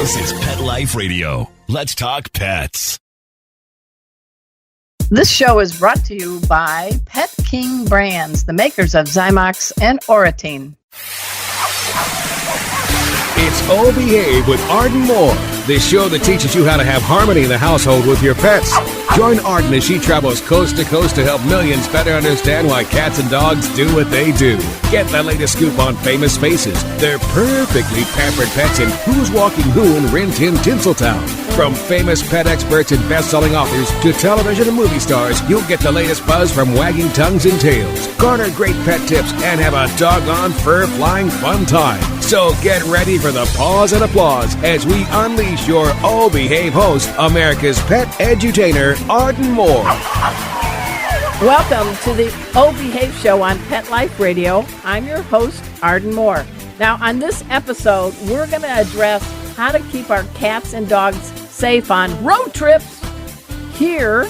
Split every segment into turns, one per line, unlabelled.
This is Pet Life Radio. Let's talk pets.
This show is brought to you by Pet King Brands, the makers of Zymox and Oratine.
It's Oh Behave with Arden Moore, the show that teaches you how to have harmony in the household with your pets. Join Arden as she travels coast to coast to help millions better understand why cats and dogs do what they do. Get the latest scoop on famous faces, their perfectly pampered pets, and who's walking who in Rin Tin Tinseltown. From famous pet experts and best-selling authors to television and movie stars, you'll get the latest buzz from wagging tongues and tails. Garner great pet tips and have a doggone fur-flying fun time. So get ready for the pause and applause as we unleash your Oh Behave host, America's pet edutainer, Arden Moore.
Welcome to the Oh Behave show on Pet Life Radio. I'm your host, Arden Moore. Now, on this episode, we're going to address how to keep our cats and dogs safe on road trips. Here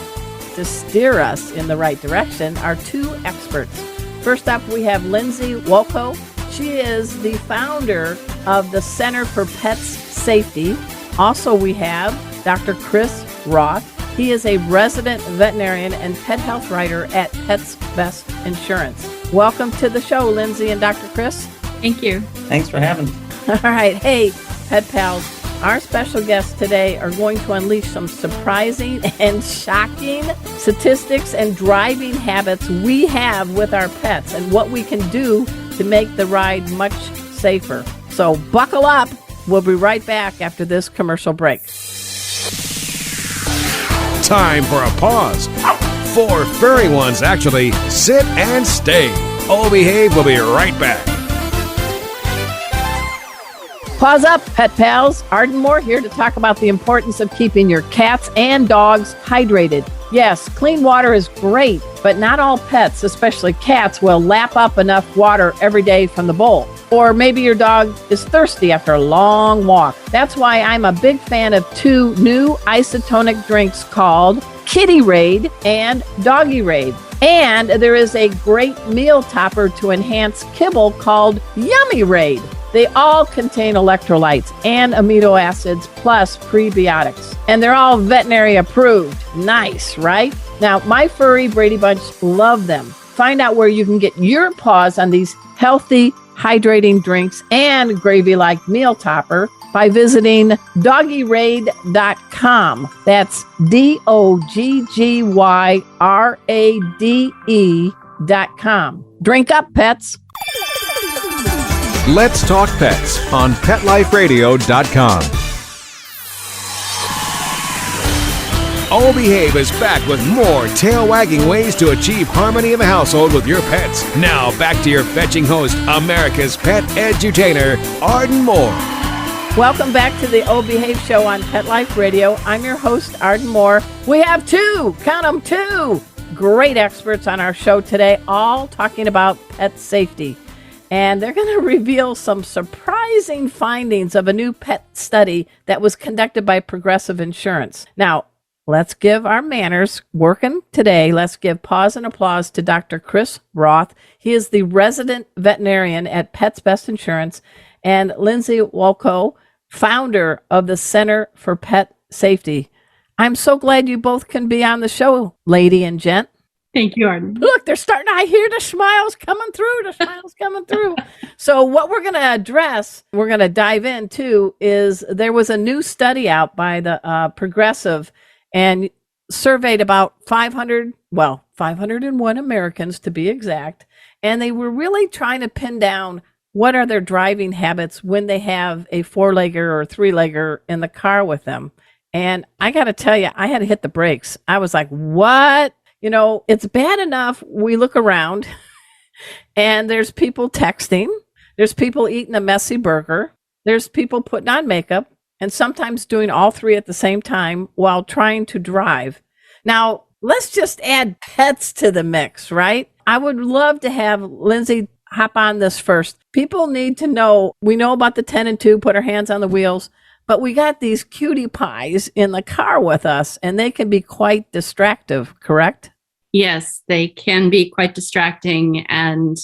to steer us in the right direction are two experts. First up, we have Lindsey Wolko. She is the founder of the Center for Pets Safety. Also, we have Dr. Chris Roth. He is a resident veterinarian and pet health writer at Pets Best Insurance. Welcome to the show, Lindsey and Dr. Chris.
Thank you.
Thanks for having me.
All right. Hey, pet pals. Our special guests today are going to unleash some surprising and shocking statistics and driving habits we have with our pets and what we can do to make the ride much safer. So buckle up. We'll be right back after this commercial break.
Time for a pause. 4 furry ones, actually. Sit and stay. Oh Behave will be right back.
Pause up, pet pals. Arden Moore here to talk about the importance of keeping your cats and dogs hydrated. Yes, clean water is great, but not all pets, especially cats, will lap up enough water every day from the bowl. Or maybe your dog is thirsty after a long walk. That's why I'm a big fan of 2 new isotonic drinks called Kitty Raid and Doggy Raid. And there is a great meal topper to enhance kibble called Yummy Raid. They all contain electrolytes and amino acids plus prebiotics. And they're all veterinary approved. Nice, right? Now, my furry Brady Bunch love them. Find out where you can get your paws on these healthy, hydrating drinks and gravy-like meal topper by visiting doggyraid.com. That's DOGGYRADE.com. Drink up, pets.
Let's Talk Pets on PetLifeRadio.com. Oh Behave is back with more tail-wagging ways to achieve harmony in the household with your pets. Now back to your fetching host, America's pet edutainer, Arden Moore.
Welcome back to the Oh Behave show on Pet Life Radio. I'm your host, Arden Moore. We have 2, count them, 2 great experts on our show today, all talking about pet safety. And they're going to reveal some surprising findings of a new pet study that was conducted by Progressive Insurance. Now, let's give our manners working today. Let's give pause and applause to Dr. Chris Roth. He is the resident veterinarian at Pets Best Insurance, and Lindsey Wolko, founder of the Center for Pet Safety. I'm so glad you both can be on the show, lady and gent.
Thank you, Arden.
Look, they're starting. I hear the smiles coming through. So what we're going to address, we're going to dive into, is there was a new study out by the Progressive and surveyed about 501 Americans to be exact. And they were really trying to pin down what are their driving habits when they have a 4-legger or 3-legger in the car with them. And I got to tell you, I had to hit the brakes. I was like, what? You know, it's bad enough we look around and there's people texting, there's people eating a messy burger, there's people putting on makeup, and sometimes doing all 3 at the same time while trying to drive. Now, let's just add pets to the mix, right? I would love to have Lindsey hop on this first. People need to know, we know about the 10 and 2, put our hands on the wheels, but we got these cutie pies in the car with us, and they can be quite distractive, correct?
Yes, they can be quite distracting. And,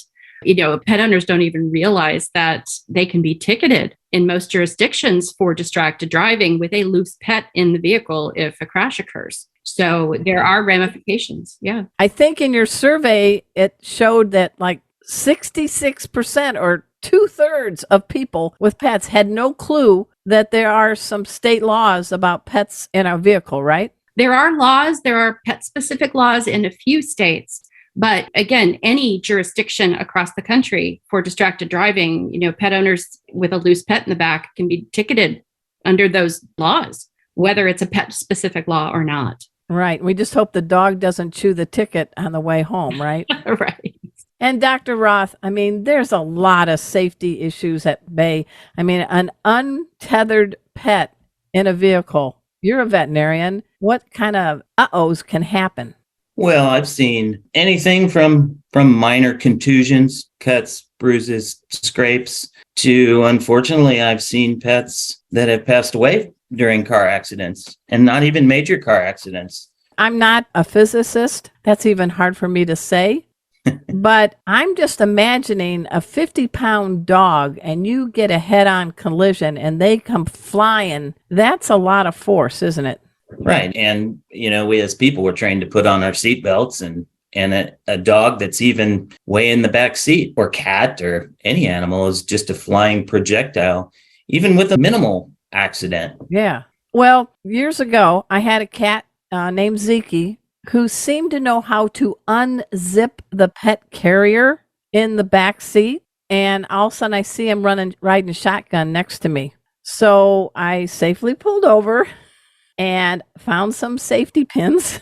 pet owners don't even realize that they can be ticketed in most jurisdictions for distracted driving with a loose pet in the vehicle if a crash occurs. So there are ramifications. Yeah.
I think in your survey, it showed that like 66% or 2/3 of people with pets had no clue that there are some state laws about pets in our vehicle, right?
There are laws, there are pet specific laws in a few states. But again, any jurisdiction across the country for distracted driving, pet owners with a loose pet in the back can be ticketed under those laws, whether it's a pet specific law or not.
Right. We just hope the dog doesn't chew the ticket on the way home, right?
Right.
And Dr. Roth, there's a lot of safety issues at bay. An untethered pet in a vehicle. You're a veterinarian. What kind of uh-ohs can happen?
Well, I've seen anything from minor contusions, cuts, bruises, scrapes, to, unfortunately, I've seen pets that have passed away during car accidents, and not even major car accidents.
I'm not a physicist. That's even hard for me to say. But I'm just imagining a 50-pound dog and you get a head-on collision and they come flying. That's a lot of force, isn't it?
Right. And, we as people were trained to put on our seatbelts, and a dog that's even way in the back seat, or cat or any animal, is just a flying projectile, even with a minimal accident.
Yeah. Well, years ago, I had a cat named Zeke who seemed to know how to unzip the pet carrier in the back seat. And all of a sudden I see him riding shotgun next to me. So I safely pulled over and found some safety pins,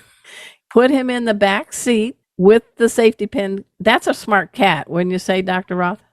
put him in the back seat with the safety pin. That's a smart cat, wouldn't you say, Dr. Roth?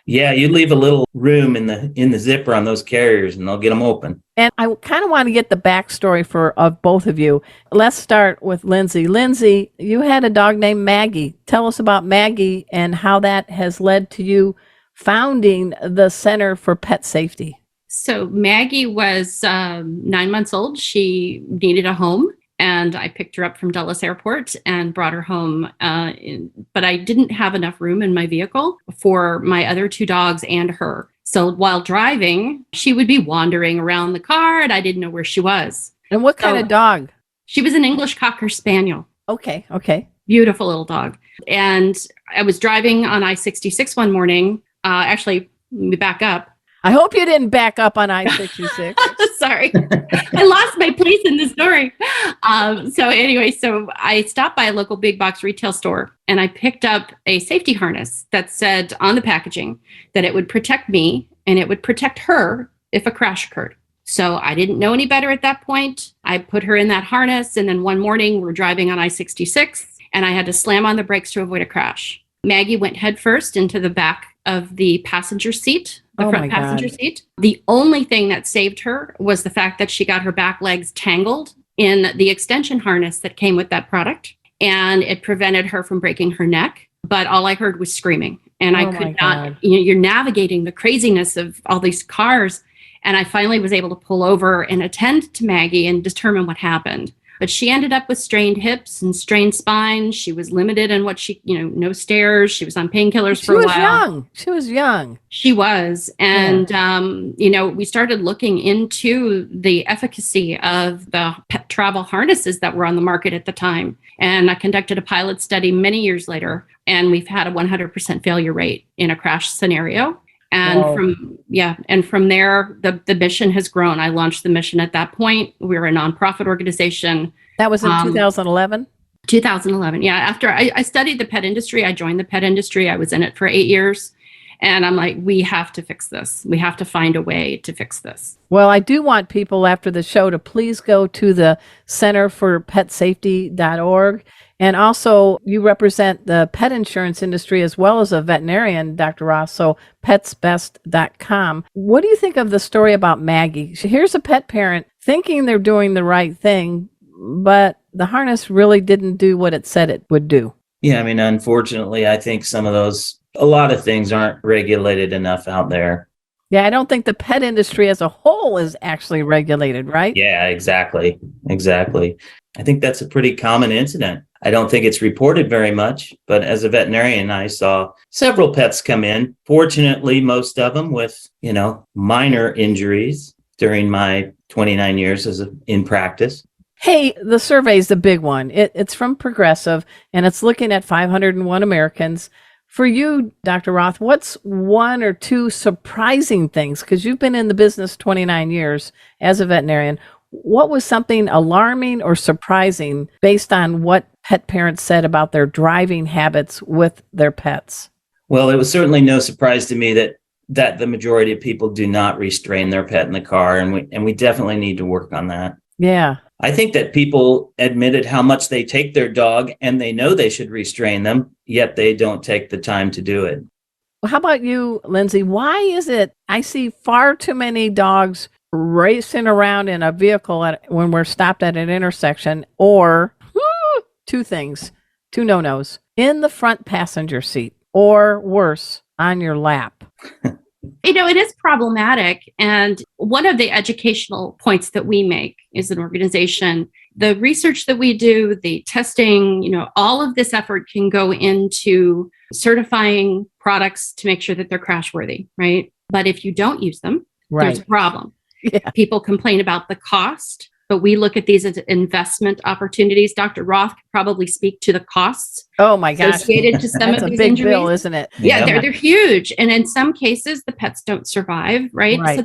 Yeah, you leave a little room in the zipper on those carriers and they'll get them open.
And I kind of want to get the backstory of both of you. Let's start with Lindsey. Lindsey, you had a dog named Maggie. Tell us about Maggie and how that has led to you founding the Center for Pet Safety.
So Maggie was 9 months old. She needed a home, and I picked her up from Dulles Airport and brought her home. But I didn't have enough room in my vehicle for my other two dogs and her. So while driving, she would be wandering around the car, and I didn't know where she was.
And what kind of dog?
She was an English Cocker Spaniel.
Okay.
Beautiful little dog. And I was driving on I-66 one morning. Actually, let me back up.
I hope you didn't back up on I-66.
Sorry. I lost my place in the story. So I stopped by a local big box retail store and I picked up a safety harness that said on the packaging that it would protect me and it would protect her if a crash occurred. So I didn't know any better at that point. I put her in that harness, and then one morning we're driving on I-66 and I had to slam on the brakes to avoid a crash. Maggie went headfirst into the back of the passenger seat, the front passenger seat. The only thing that saved her was the fact that she got her back legs tangled in the extension harness that came with that product, and it prevented her from breaking her neck. But all I heard was screaming, and I could not, you're navigating the craziness of all these cars. And I finally was able to pull over and attend to Maggie and determine what happened. But she ended up with strained hips and strained spine. She was limited in what no stairs. She was on painkillers for a while.
She was young.
She was. And, we started looking into the efficacy of the pet travel harnesses that were on the market at the time. And I conducted a pilot study many years later, and we've had a 100% failure rate in a crash scenario. And from there, the mission has grown. I launched the mission at that point. We were a nonprofit organization.
That was in 2011?
2011, yeah. After I studied the pet industry, I joined the pet industry. I was in it for 8 years. And I'm like, we have to fix this. We have to find a way to fix this.
Well, I do want people after the show to please go to the Center for Pet Safety.org. And also, you represent the pet insurance industry as well as a veterinarian, Dr. Roth, so petsbest.com. What do you think of the story about Maggie? Here's a pet parent thinking they're doing the right thing, but the harness really didn't do what it said it would do.
Yeah, unfortunately, I think a lot of things aren't regulated enough out there.
Yeah, I don't think the pet industry as a whole is actually regulated, right?
Yeah, exactly. Exactly. I think that's a pretty common incident. I don't think it's reported very much, but as a veterinarian, I saw several pets come in. Fortunately, most of them with, minor injuries during my 29 years in practice.
Hey, the survey is the big one. It's from Progressive, and it's looking at 501 Americans. For you, Dr. Roth, what's one or two surprising things? Because you've been in the business 29 years as a veterinarian. What was something alarming or surprising based on what pet parents said about their driving habits with their pets?
Well, it was certainly no surprise to me that the majority of people do not restrain their pet in the car, and we definitely need to work on that.
Yeah.
I think that people admitted how much they take their dog and they know they should restrain them, yet they don't take the time to do it.
Well, how about you, Lindsey? Why is it I see far too many dogs racing around in a vehicle when we're stopped at an intersection, or two things, two no-nos, in the front passenger seat, or worse, on your lap?
It is problematic. And one of the educational points that we make as an organization, the research that we do, the testing, all of this effort can go into certifying products to make sure that they're crash worthy, right? But if you don't use them, there's a problem.
Yeah.
People complain about the cost, but we look at these as investment opportunities. Dr. Roth could probably speak to the costs.
Oh my gosh.
Associated to some
That's
of
a
these
big
injuries.
bill, isn't it?
Yeah, they're huge. And in some cases, the pets don't survive, right? So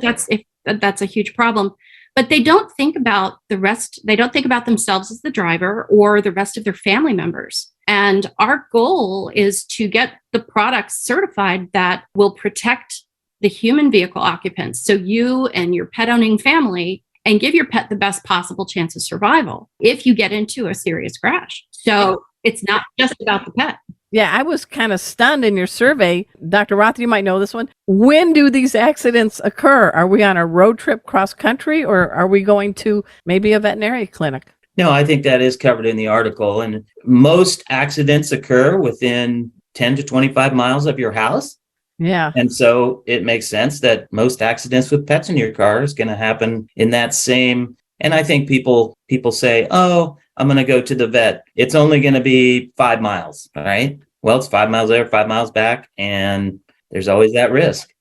that's a huge problem. But they don't think about the rest. They don't think about themselves as the driver or the rest of their family members. And our goal is to get the products certified that will protect the human vehicle occupants. So you and your pet owning family, and give your pet the best possible chance of survival if you get into a serious crash. So it's not just about the pet.
Yeah, I was kind of stunned in your survey. Dr. Roth, you might know this one. When do these accidents occur? Are we on a road trip cross country, or are we going to maybe a veterinary clinic?
No, I think that is covered in the article. And most accidents occur within 10 to 25 miles of your house.
Yeah.
And so it makes sense that most accidents with pets in your car is going to happen in that same. And I think people say, oh, I'm going to go to the vet. It's only going to be 5 miles, right? Well, it's 5 miles there, 5 miles back, and there's always that risk.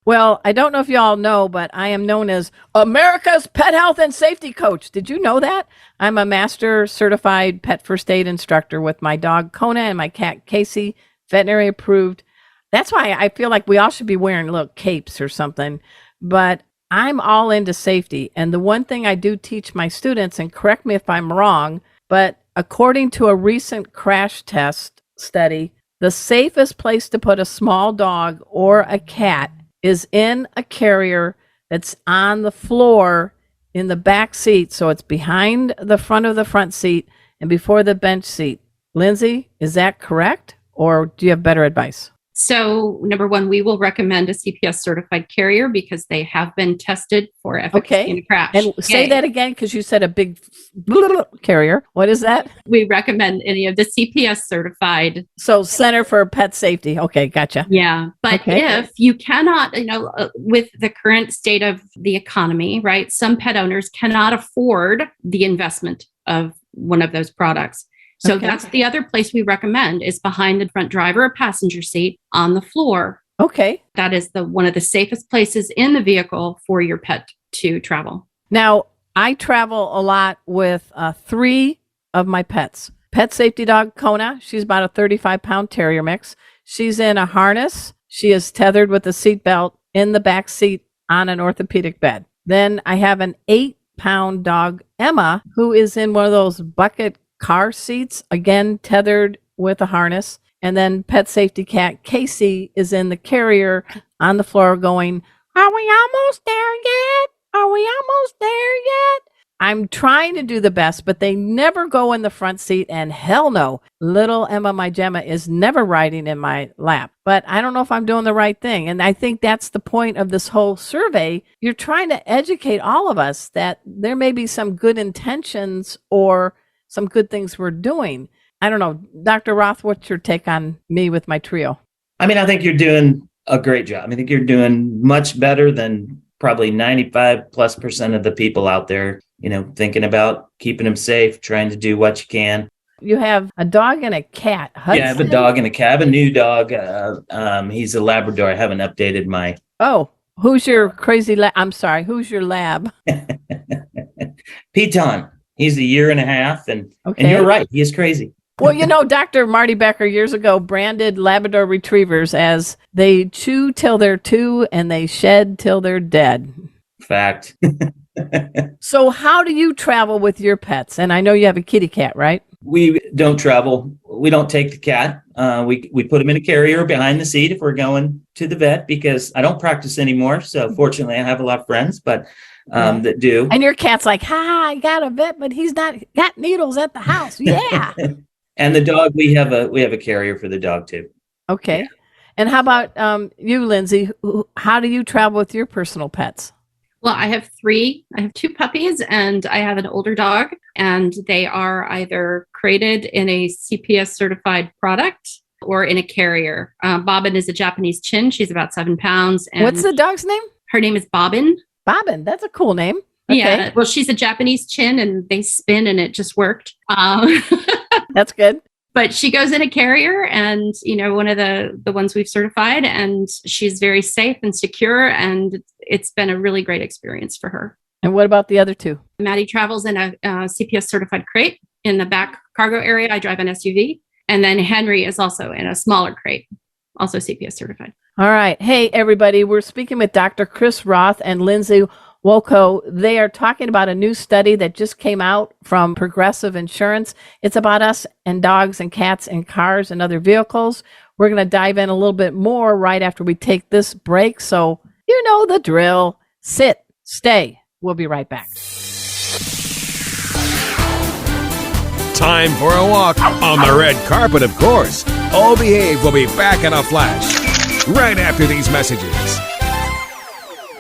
Well, I don't know if you all know, but I am known as America's Pet Health and Safety Coach. Did you know that? I'm a master certified pet first aid instructor with my dog Kona and my cat Casey, veterinary approved. That's why I feel like we all should be wearing little capes or something. But I'm all into safety. And the one thing I do teach my students, and correct me if I'm wrong, but according to a recent crash test study, the safest place to put a small dog or a cat is in a carrier that's on the floor in the back seat. So it's behind the front of the front seat and before the bench seat. Lindsey, is that correct? Or do you have better advice?
So, number one, we will recommend a CPS certified carrier because they have been tested for efficacy in a crash.
And say that again, because you said a big carrier. What is that?
We recommend any of the CPS certified.
So, Center for Pet Safety. Okay, gotcha.
Yeah. But if you cannot, with the current state of the economy, right, some pet owners cannot afford the investment of one of those products. So that's the other place we recommend is behind the front driver or passenger seat on the floor.
Okay.
That is one of the safest places in the vehicle for your pet to travel.
Now, I travel a lot with 3 of my pets. Pet safety dog Kona, she's about a 35-pound terrier mix. She's in a harness. She is tethered with a seatbelt in the back seat on an orthopedic bed. Then I have an 8-pound dog, Emma, who is in one of those bucket car seats, again, tethered with a harness. And then pet safety cat Casey is in the carrier on the floor going, are we almost there yet? Are we almost there yet? I'm trying to do the best, but they never go in the front seat, and hell no, little Emma, my Gemma, is never riding in my lap. But I don't know if I'm doing the right thing. And I think that's the point of this whole survey. You're trying to educate all of us that there may be some good intentions or some good things we're doing. I don't know. Dr. Roth, what's your take on me with my trio?
I mean, I think you're doing a great job. I think you're doing much better than probably 95+% of the people out there, thinking about keeping them safe, trying to do what you can.
You have a dog and a cat. Hudson?
Yeah, I have a dog and a cat. I have a new dog. He's a Labrador. I haven't updated my.
Oh, who's your crazy lab? I'm sorry. Who's your lab?
Piton. He's a year and a half. And
Okay.
you're right. He is crazy.
Well, Dr. Marty Becker years ago branded Labrador retrievers as they chew till they're 2 and they shed till they're dead.
Fact.
So how do you travel with your pets? And I know you have a kitty cat, right?
We don't travel. We don't take the cat. We put him in a carrier behind the seat if we're going to the vet, because I don't practice anymore. So fortunately, I have a lot of friends, but that do.
And your cat's like, I got a vet, but he's not got needles at the house. Yeah.
And the dog, we have a carrier for the dog too.
Okay.
Yeah.
And how about you, Lindsey? How do you travel with your personal pets?
Well, I have 3. I have 2 puppies and I have an older dog, and they are either crated in a CPS certified product or in a carrier. Bobbin is a Japanese chin. She's about 7 pounds. And
what's the dog's name?
her name is Bobbin.
Bobbin. That's a cool name. Okay.
Yeah. Well, she's a Japanese chin and they spin and it just worked.
That's good.
But she goes in a carrier and, one of the ones we've certified, and she's very safe and secure. And it's been a really great experience for her.
And what about the other 2?
Maddie travels in a CPS certified crate in the back cargo area. I drive an SUV. And then Henry is also in a smaller crate, also CPS certified.
All right. Hey, everybody. We're speaking with Dr. Chris Roth and Lindsey Wolko. They are talking about a new study that just came out from Progressive Insurance. It's about us and dogs and cats and cars and other vehicles. We're going to dive in a little bit more right after we take this break. So you know the drill. Sit, stay. We'll be right back.
Time for a walk on the red carpet, of course. All Behave will be back in a flash right after these messages.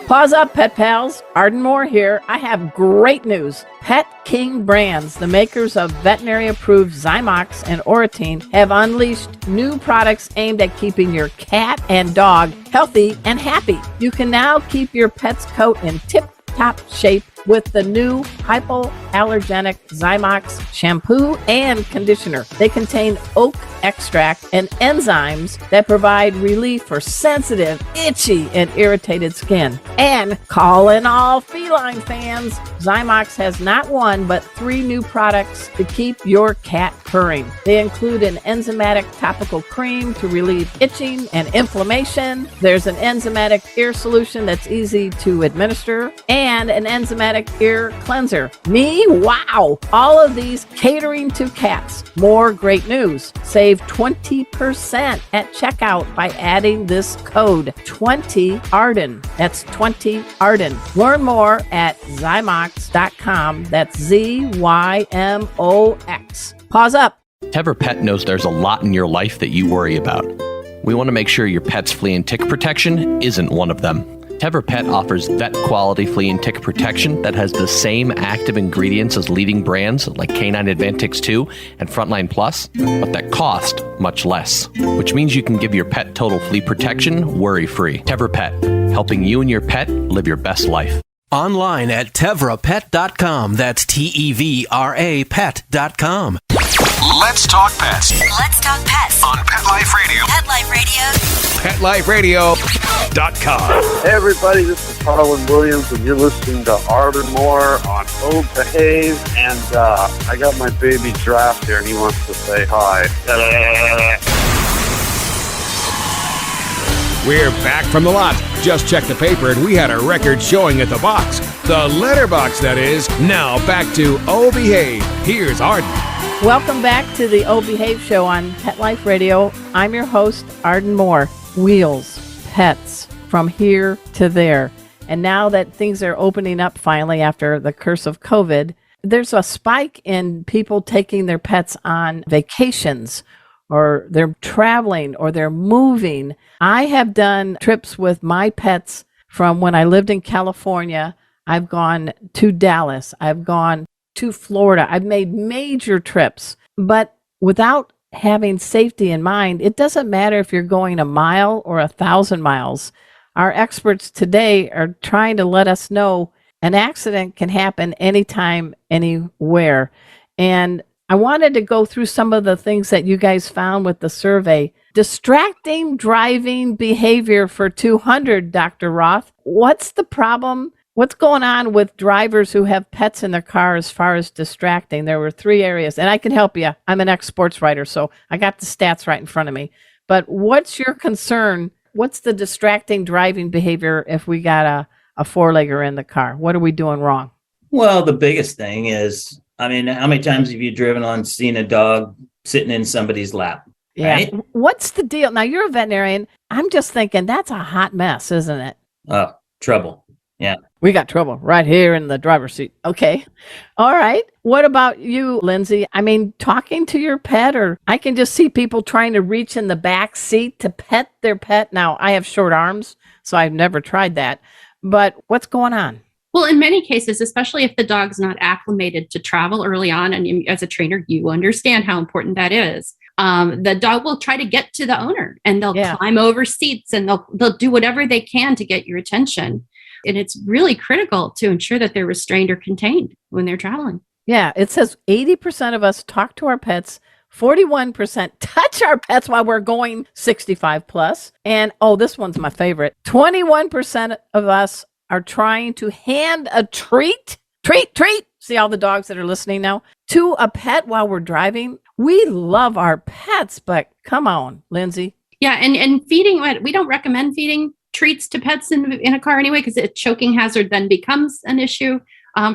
Pause up, pet pals. Arden Moore here. I have great news. Pet King Brands, the makers of veterinary-approved Zymox and Oratine, have unleashed new products aimed at keeping your cat and dog healthy and happy. You can now keep your pet's coat in tip-top shape with the new hypoallergenic Zymox shampoo and conditioner. They contain oak extract and enzymes that provide relief for sensitive, itchy, and irritated skin. And calling all feline fans, Zymox has not 1 but 3 new products to keep your cat purring. They include an enzymatic topical cream to relieve itching and inflammation. There's an enzymatic ear solution that's easy to administer, and an enzymatic ear cleanser. Wow! All of these catering to cats. More great news. Save 20% at checkout by adding this code 20ARDEN. That's 20ARDEN. Learn more at Zymox.com. That's ZYMOX. Pause up.
Tevra Pet knows there's a lot in your life that you worry about. We want to make sure your pet's flea and tick protection isn't one of them. Tevra Pet offers vet-quality flea and tick protection that has the same active ingredients as leading brands like Canine Advantix 2 and Frontline Plus, but that cost much less, which means you can give your pet total flea protection worry-free. Tevra Pet, helping you and your pet live your best life.
Online at tevrapet.com. That's TEVRA pet.com.
Let's talk pets
Let's talk pets
on Pet Life Radio.
Pet Life Radio.
PetLifeRadio.com.
Hey everybody, this is Harlan Williams, and you're listening to Arden Moore on Oh Behave. And I got my baby Draft here, and he wants to say hi.
We're back from the lot. Just checked the paper and we had a record showing at the box. The letterbox, that is. Now back to Oh Behave. Here's Arden.
Welcome back to the Oh Behave Show on Pet Life Radio. I'm your host, Arden Moore. Wheels, pets, from here to there. And now that things are opening up finally after the curse of COVID, there's a spike in people taking their pets on vacations, or they're traveling, or they're moving. I have done trips with my pets from when I lived in California. I've gone to Dallas. I've gone to Florida. I've made major trips, but without having safety in mind, it doesn't matter if you're going a mile or 1,000 miles. Our experts today are trying to let us know an accident can happen anytime, anywhere. And I wanted to go through some of the things that you guys found with the survey. Distracting driving behavior for 200, Dr. Roth. What's the problem? What's going on with drivers who have pets in their car as far as distracting? There were 3 areas, and I can help you. I'm an ex-sports writer, so I got the stats right in front of me. But what's your concern? What's the distracting driving behavior if we got a 4-legger in the car? What are we doing wrong?
Well, the biggest thing is, how many times have you driven on seen a dog sitting in somebody's lap?
Yeah.
Right?
What's the deal? Now, you're a veterinarian. I'm just thinking that's a hot mess, isn't it?
Oh, trouble. Yeah.
We got trouble right here in the driver's seat. Okay. All right. What about you, Lindsey? Talking to your pet, or I can just see people trying to reach in the back seat to pet their pet. Now, I have short arms, so I've never tried that. But what's going on?
Well, in many cases, especially if the dog's not acclimated to travel early on, and as a trainer, you understand how important that is. The dog will try to get to the owner, and they'll climb over seats, and they'll do whatever they can to get your attention. And it's really critical to ensure that they're restrained or contained when they're traveling.
Yeah, it says 80% of us talk to our pets, 41% touch our pets while we're going 65 plus. And this one's my favorite. 21% of us are trying to hand a treat. See all the dogs that are listening now, to a pet while we're driving. We love our pets, but come on, Lindsey.
Yeah, and feeding, we don't recommend feeding treats to pets in a car anyway, because a choking hazard then becomes an issue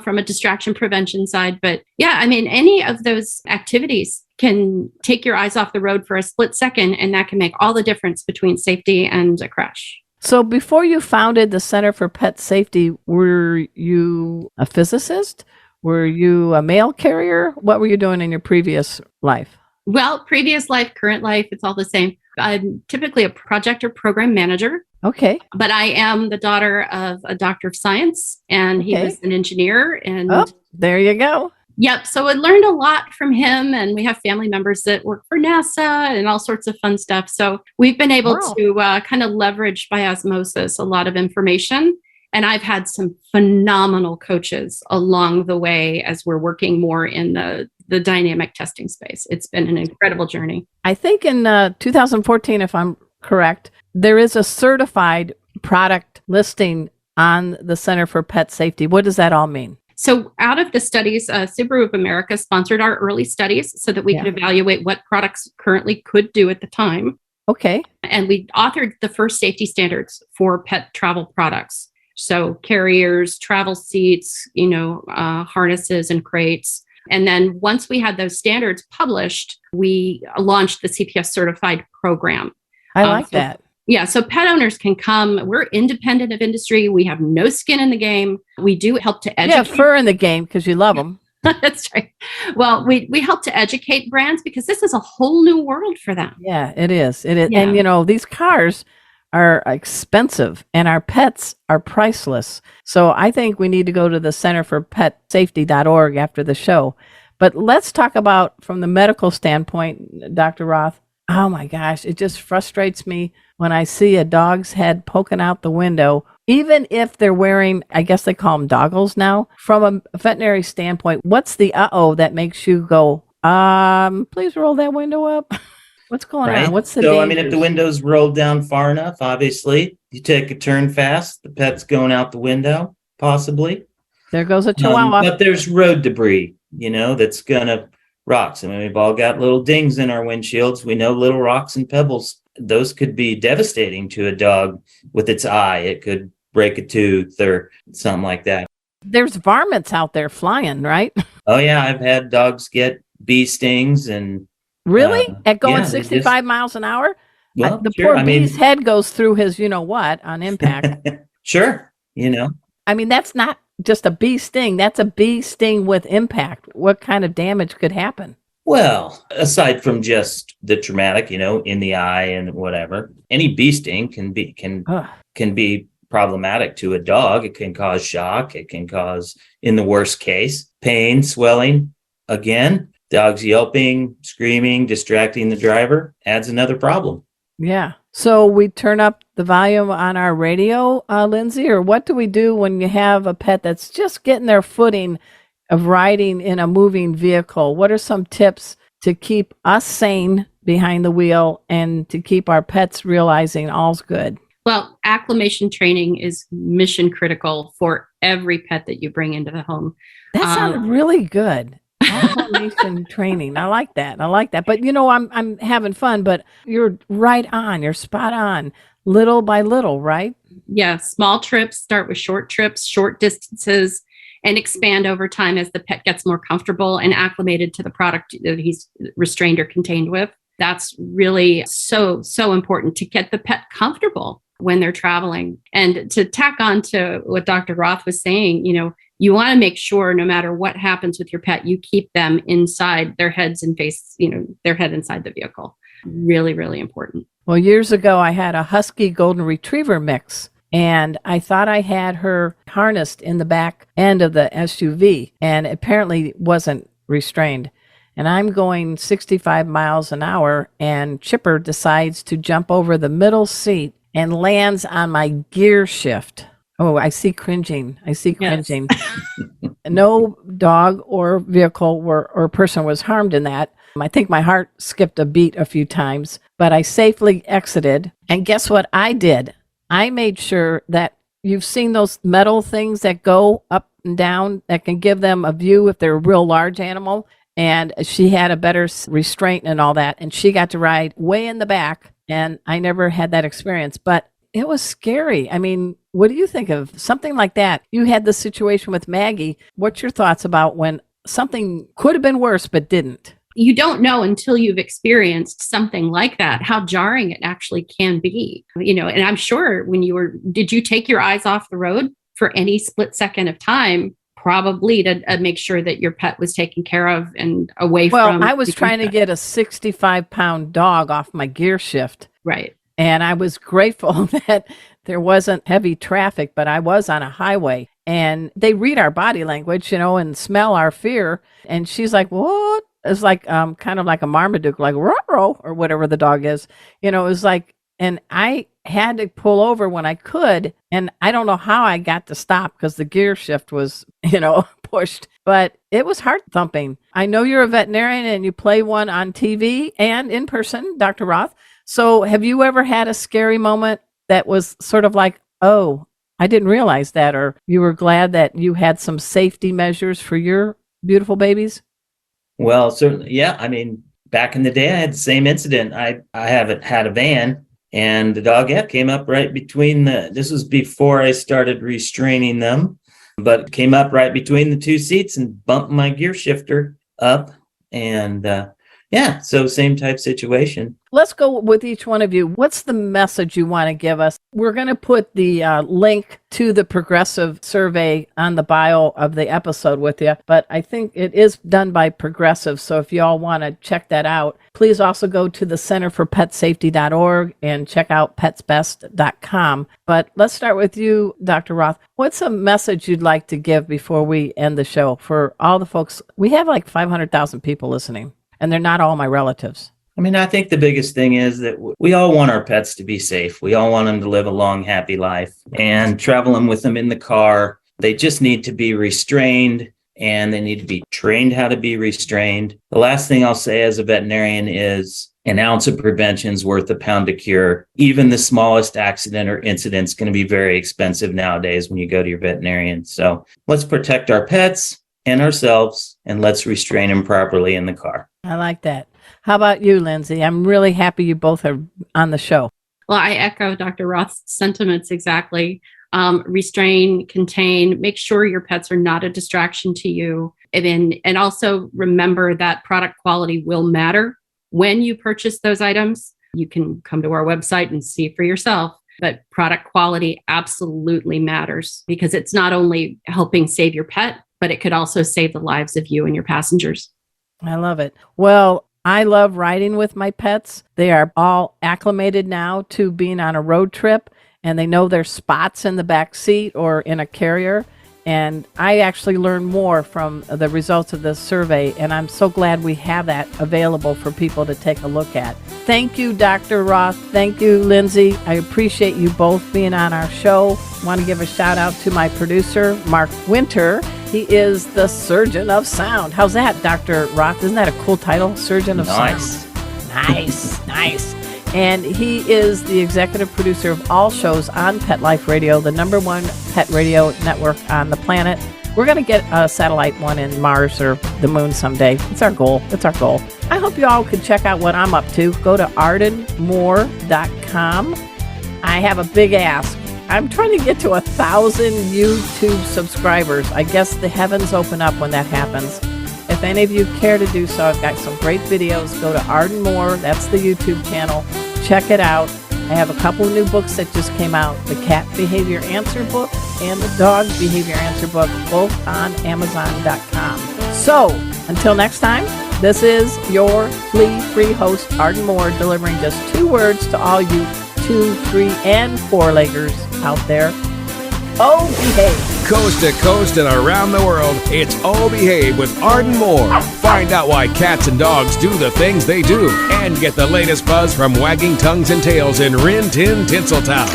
from a distraction prevention side. But yeah, any of those activities can take your eyes off the road for a split second, and that can make all the difference between safety and a crash.
So before you founded the Center for Pet Safety, were you a physicist? Were you a mail carrier? What were you doing in your previous life?
Well, previous life, current life, it's all the same. I'm typically a project or program manager.
Okay.
But I am the daughter of a doctor of science, and he was an engineer. And
there you go.
Yep. So I learned a lot from him, and we have family members that work for NASA and all sorts of fun stuff. So we've been able to kind of leverage by osmosis a lot of information. And I've had some phenomenal coaches along the way as we're working more in the dynamic testing space. It's been an incredible journey.
I think in 2014, if I'm correct, there is a certified product listing on the Center for Pet Safety. What does that all mean?
So out of the studies, Subaru of America sponsored our early studies so that we could evaluate what products currently could do at the time.
Okay.
And we authored the first safety standards for pet travel products. So carriers, travel seats, harnesses and crates. And then once we had those standards published, we launched the CPS certified program.
I like that.
Yeah. So pet owners can come. We're independent of industry. We have no skin in the game. We do help to educate.
You have fur in the game because you love them.
That's right. Well, we help to educate brands because this is a whole new world for them.
Yeah, it is. It is.
Yeah.
And, these cars are expensive and our pets are priceless. So I think we need to go to the centerforpetsafety.org after the show. But let's talk about from the medical standpoint, Dr. Roth. Oh my gosh, it just frustrates me when I see a dog's head poking out the window, even if they're wearing, I guess they call them doggles now. From a veterinary standpoint, what's the that makes you go, please roll that window up? What's going on? What's the dangers?
If the window's rolled down far enough, obviously, you take a turn fast, the pet's going out the window, possibly.
There goes a chihuahua.
But there's road debris, that's going to rocks. We've all got little dings in our windshields. We know little rocks and pebbles. Those could be devastating to a dog with its eye. It could break a tooth or something like that.
There's varmints out there flying, right?
Oh, yeah. I've had dogs get bee stings and...
Really? At going 65 miles an hour?
Well,
the poor bee's head goes through his you-know-what on impact.
Sure.
That's not just a bee sting. That's a bee sting with impact. What kind of damage could happen?
Well, aside from just the traumatic, in the eye and whatever, any bee sting can be problematic to a dog. It can cause shock. It can cause, in the worst case, pain, swelling. Again, Dogs yelping, screaming, distracting the driver adds another problem.
Yeah. So we turn up the volume on our radio, Lindsey, or what do we do when you have a pet that's just getting their footing of riding in a moving vehicle? What are some tips to keep us sane behind the wheel and to keep our pets realizing all's good?
Well, acclimation training is mission critical for every pet that you bring into the home.
That sounded really good. Acclimation training. I like that. But I'm having fun, but you're right on. You're spot on. Little by little, right?
Yeah. Small trips, start with short trips, short distances, and expand over time as the pet gets more comfortable and acclimated to the product that he's restrained or contained with. That's really so important to get the pet comfortable when they're traveling. And to tack on to what Dr. Roth was saying, you want to make sure no matter what happens with your pet, you keep them inside their heads and face, their head inside the vehicle. Really, really important.
Well, years ago, I had a Husky Golden Retriever mix, and I thought I had her harnessed in the back end of the SUV, and apparently wasn't restrained. And I'm going 65 miles an hour, and Chipper decides to jump over the middle seat and lands on my gear shift. Oh, I see cringing.
Yes.
No dog or vehicle or person was harmed in that. I think my heart skipped a beat a few times, but I safely exited. And guess what I did? I made sure that you've seen those metal things that go up and down that can give them a view if they're a real large animal. And she had a better restraint and all that. And she got to ride way in the back. And I never had that experience, but it was scary. I mean, what do you think of something like that? You had the situation with Maggie. What's your thoughts about when something could have been worse, but didn't?
You don't know until you've experienced something like that, how jarring it actually can be. And I'm sure did you take your eyes off the road for any split second of time? Probably to make sure that your pet was taken care of and away from.
Well, I was trying to get a 65-pound dog off my gear shift.
Right.
And I was grateful that there wasn't heavy traffic, but I was on a highway. And they read our body language, and smell our fear. And she's like, what? It's like kind of like a Marmaduke, like ruh-roh, or whatever the dog is. It was like, and I had to pull over when I could. And I don't know how I got to stop because the gear shift was, pushed. But it was heart thumping. I know you're a veterinarian and you play one on TV and in person, Dr. Roth. So have you ever had a scary moment that was sort of like, oh, I didn't realize that, or you were glad that you had some safety measures for your beautiful babies?
Well, certainly. Yeah. I mean, back in the day, I had the same incident. I haven't had a van, and the dogette came up right between this was before I started restraining them, but came up right between the two seats and bumped my gear shifter up. And so same type situation.
Let's go with each one of you. What's the message you want to give us? We're going to put the link to the Progressive survey on the bio of the episode with you, but I think it is done by Progressive. So if you all want to check that out, please also go to the centerforpetsafety.org and check out petsbest.com. But let's start with you, Dr. Roth. What's a message you'd like to give before we end the show for all the folks? We have like 500,000 people listening, and they're not all my relatives.
I mean, I think the biggest thing is that we all want our pets to be safe. We all want them to live a long, happy life, and traveling with them in the car. They just need to be restrained, and they need to be trained how to be restrained. The last thing I'll say as a veterinarian is an ounce of prevention is worth a pound of cure. Even the smallest accident or incident is going to be very expensive nowadays when you go to your veterinarian. So let's protect our pets and ourselves, and let's restrain them properly in the car.
I like that. How about you, Lindsey? I'm really happy you both are on the show.
Well, I echo Dr. Roth's sentiments exactly. Restrain, contain, make sure your pets are not a distraction to you. And also remember that product quality will matter. When you purchase those items, you can come to our website and see for yourself. But product quality absolutely matters because it's not only helping save your pet, but it could also save the lives of you and your passengers.
I love it. Well, I love riding with my pets. They are all acclimated now to being on a road trip, and they know their spots in the back seat or in a carrier. And I actually learned more from the results of this survey, and I'm so glad we have that available for people to take a look at. Thank you, Dr. Roth. Thank you, Lindsey. I appreciate you both being on our show. I want to give a shout out to my producer, Mark Winter. He is the Surgeon of Sound. How's that, Dr. Roth? Isn't that a cool title? Surgeon of Sound. Nice. And he is the executive producer of all shows on Pet Life Radio, the #1 pet radio network on the planet. We're going to get a satellite one in Mars or the moon someday. It's our goal. I hope you all could check out what I'm up to. Go to ardenmoore.com. I have a big ask. I'm trying to get to 1,000 YouTube subscribers. I guess the heavens open up when that happens. If any of you care to do so, I've got some great videos. Go to Arden Moore. That's the YouTube channel. Check it out. I have a couple of new books that just came out. The Cat Behavior Answer book and the Dog Behavior Answer book, both on Amazon.com. So, until next time, this is your flea-free host, Arden Moore, delivering just 2 words to all you 2, 3, and 4-leggers out there. Oh, behave.
Coast to coast and around the world, it's Oh Behave with Arden Moore. Find out why cats and dogs do the things they do and get the latest buzz from wagging tongues and tails in Rin Tin Tinseltown.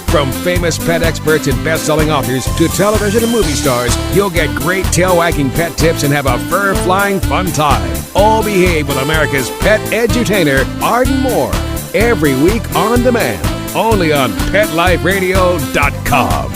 From famous pet experts and best-selling authors to television and movie stars, you'll get great tail-wagging pet tips and have a fur-flying fun time. Oh Behave with America's pet edutainer, Arden Moore. Every week on demand, only on PetLifeRadio.com.